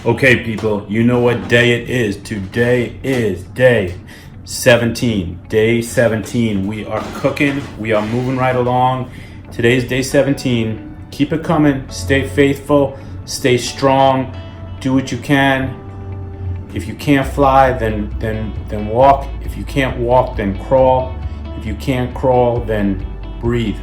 Okay, people, you know what day it is. Today is day 17. Day 17. We are cooking. We are moving right along. Today's day 17. Keep it coming. Stay faithful. Stay strong. Do what you can. If you can't fly, then walk. If you can't walk, then crawl. If you can't crawl, then breathe.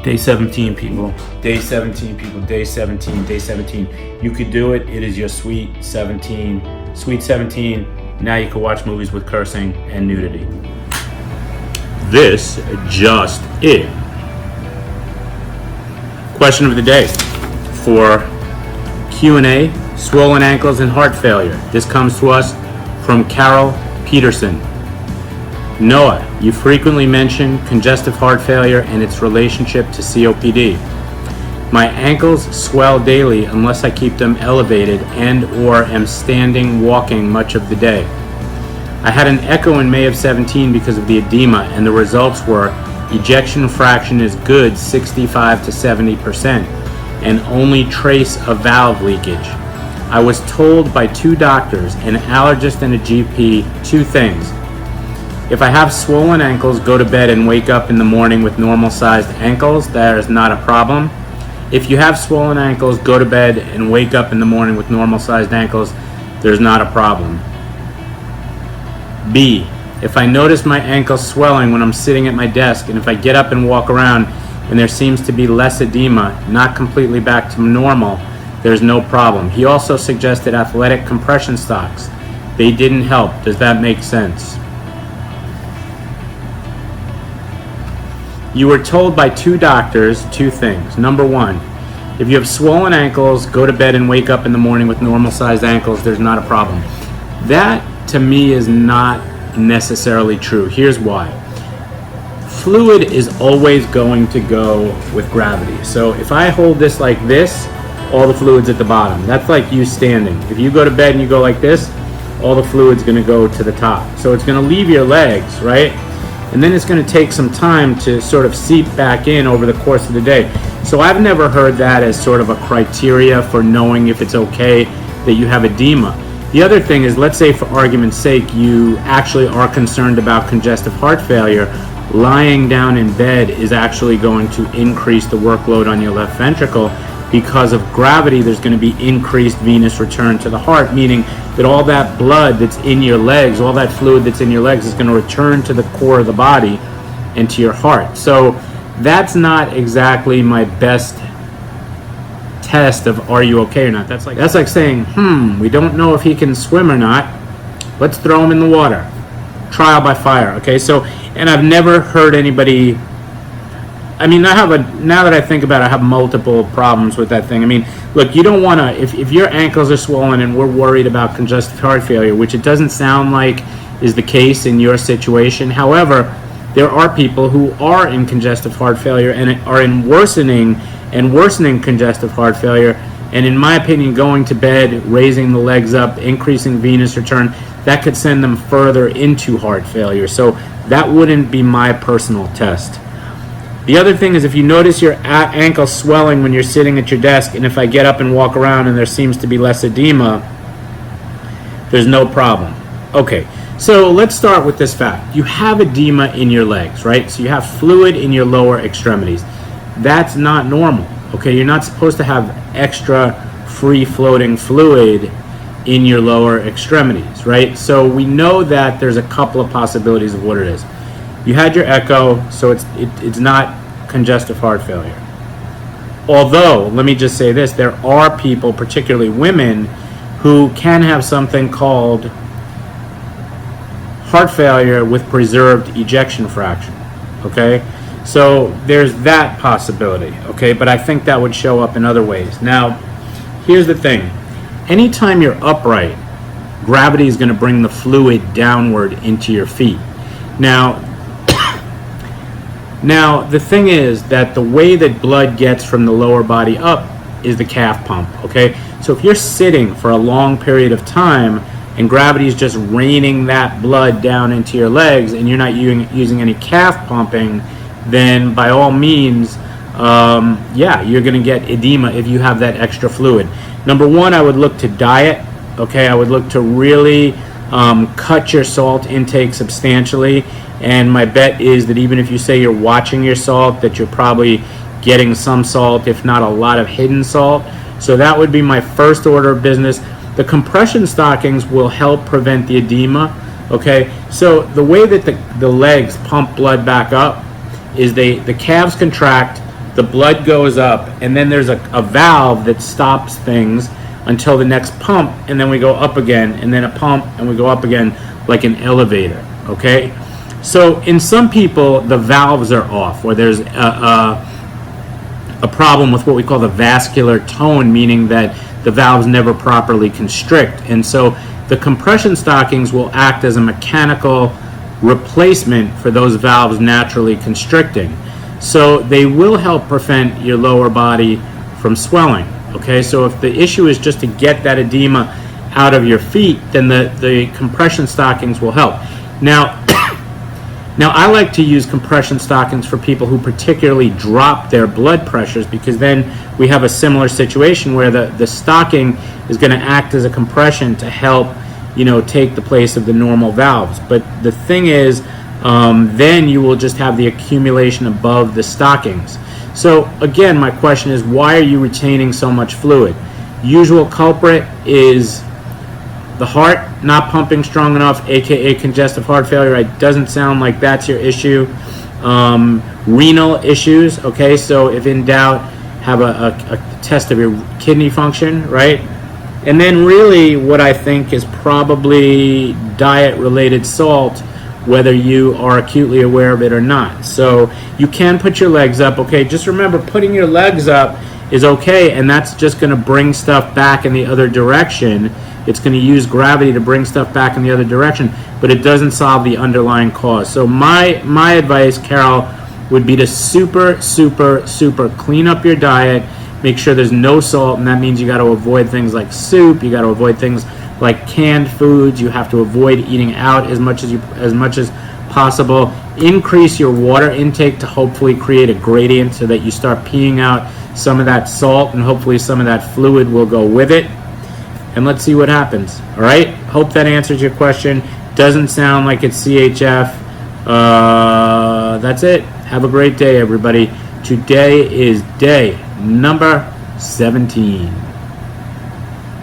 Day 17, people. Day 17, people. Day 17. Day 17. You could do it. It is your sweet 17. Sweet 17. Now you can watch movies with cursing and nudity. This just it. Question of the day for Q&A: swollen ankles and heart failure. This comes to us from Carol Peterson. Noah, you frequently mention congestive heart failure and its relationship to COPD. My ankles swell daily unless I keep them elevated and or am standing walking much of the day. I had an echo in May of 17 because of the edema, and the results were ejection fraction is good 65 to 70% and only trace of valve leakage. I was told by two doctors, an allergist and a GP, two things. If I have swollen ankles, go to bed and wake up in the morning with normal-sized ankles. That is not a problem. If you have swollen ankles, go to bed and wake up in the morning with normal-sized ankles. There's not a problem. B, if I notice my ankles swelling when I'm sitting at my desk, and if I get up and walk around and there seems to be less edema, not completely back to normal, there's no problem. He also suggested athletic compression socks. They didn't help. Does that make sense? You were told by two doctors two things. Number one, if you have swollen ankles, go to bed and wake up in the morning with normal-sized ankles. There's not a problem. That, to me, is not necessarily true. Here's why. Fluid is always going to go with gravity. So if I hold this like this, all the fluid's at the bottom. That's like you standing. If you go to bed and you go like this, all the fluid's going to go to the top. So it's going to leave your legs, right? And then it's going to take some time to sort of seep back in over the course of the day. So I've never heard that as sort of a criteria for knowing if it's okay that you have edema. The other thing is, let's say for argument's sake, you actually are concerned about congestive heart failure. Lying down in bed is actually going to increase the workload on your left ventricle. Because of gravity, there's going to be increased venous return to the heart, meaning that all that blood that's in your legs, all that fluid that's in your legs is going to return to the core of the body and to your heart. So that's not exactly my best test of are you okay or not. That's like saying, we don't know if he can swim or not. Let's throw him in the water. Trial by fire. Okay, so, and I've never heard anybody. I mean, now that I think about it, I have multiple problems with that thing. I mean, look, you don't want to, if your ankles are swollen and we're worried about congestive heart failure, which it doesn't sound like is the case in your situation. However, there are people who are in congestive heart failure and are in worsening congestive heart failure. And in my opinion, going to bed, raising the legs up, increasing venous return, that could send them further into heart failure. So that wouldn't be my personal test. The other thing is, if you notice your ankle swelling when you're sitting at your desk, and if I get up and walk around and there seems to be less edema, there's no problem. Okay, so let's start with this fact. You have edema in your legs, right? So you have fluid in your lower extremities. That's not normal, okay? You're not supposed to have extra free-floating fluid in your lower extremities, right? So we know that there's a couple of possibilities of what it is. You had your echo, so it's not congestive heart failure. Although, let me just say this, there are people, particularly women, who can have something called heart failure with preserved ejection fraction, okay? So there's that possibility, okay? But I think that would show up in other ways. Now, here's the thing. Anytime you're upright, gravity is going to bring the fluid downward into your feet. Now, Now, the thing is that the way that blood gets from the lower body up is the calf pump, okay? So if you're sitting for a long period of time and gravity is just raining that blood down into your legs and you're not using any calf pumping, then by all means, yeah, you're going to get edema if you have that extra fluid. Number one, I would look to diet, okay? I would look to really cut your salt intake substantially. And my bet is that even if you say you're watching your salt, that you're probably getting some salt, if not a lot of hidden salt. So that would be my first order of business. The compression stockings will help prevent the edema, okay? So the way that the legs pump blood back up is the calves contract, the blood goes up, and then there's a valve that stops things until the next pump, and then we go up again, and then a pump, and we go up again like an elevator, okay? So in some people, the valves are off, or there's a problem with what we call the vascular tone, meaning that the valves never properly constrict. And so the compression stockings will act as a mechanical replacement for those valves naturally constricting. So they will help prevent your lower body from swelling. Okay, so if the issue is just to get that edema out of your feet, then the compression stockings will help. Now, I like to use compression stockings for people who particularly drop their blood pressures, because then we have a similar situation where the stocking is going to act as a compression to help, take the place of the normal valves. But the thing is, then you will just have the accumulation above the stockings. So again, my question is, why are you retaining so much fluid? Usual culprit is the heart not pumping strong enough, aka congestive heart failure. It doesn't sound like that's your issue. Renal issues, okay, so if in doubt, have a test of your kidney function, right? And then really what I think is probably diet-related salt, whether you are acutely aware of it or not. So you can put your legs up, okay? Just remember, putting your legs up is okay, and that's just going to bring stuff back in the other direction. It's going to use gravity to bring stuff back in the other direction, but it doesn't solve the underlying cause. So my advice, Carol, would be to super clean up your diet. Make sure there's no salt, and that means you got to avoid things like soup. You got to avoid things like canned foods. You have to avoid eating out as much as possible. Increase your water intake to hopefully create a gradient so that you start peeing out some of that salt, and hopefully some of that fluid will go with it. And let's see what happens. All right? Hope that answers your question. Doesn't sound like it's CHF. That's it. Have a great day, everybody. Today is day number 17.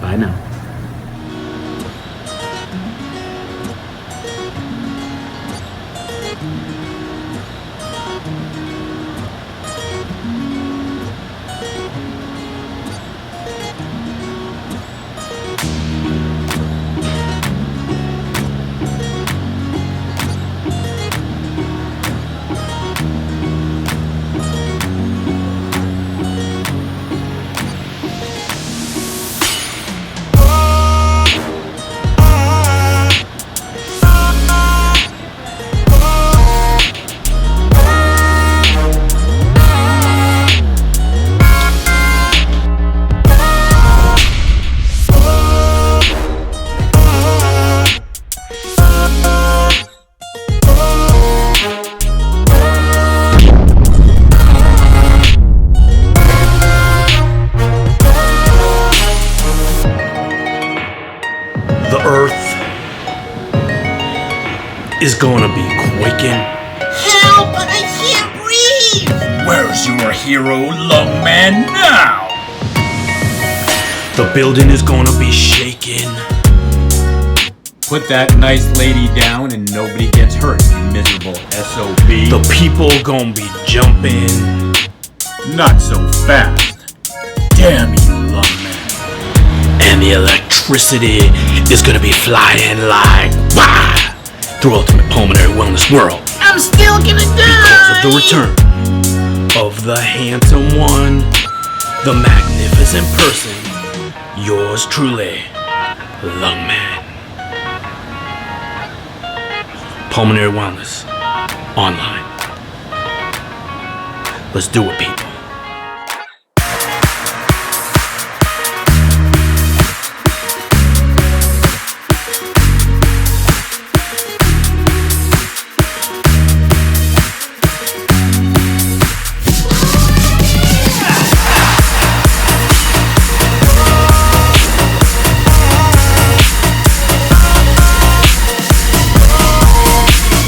Bye now. Is gonna be quaking. Help! I can't breathe! Where's your hero, Lungman, now? The building is gonna be shaking. Put that nice lady down and nobody gets hurt, you miserable SOB. The people gonna be jumping. Not so fast. Damn you, Lungman. And the electricity is gonna be flying like wah! Through Ultimate Pulmonary Wellness World. I'm still gonna die! Because of the return of the handsome one, the magnificent person, yours truly, Lungman. Pulmonary Wellness Online. Let's do it, people.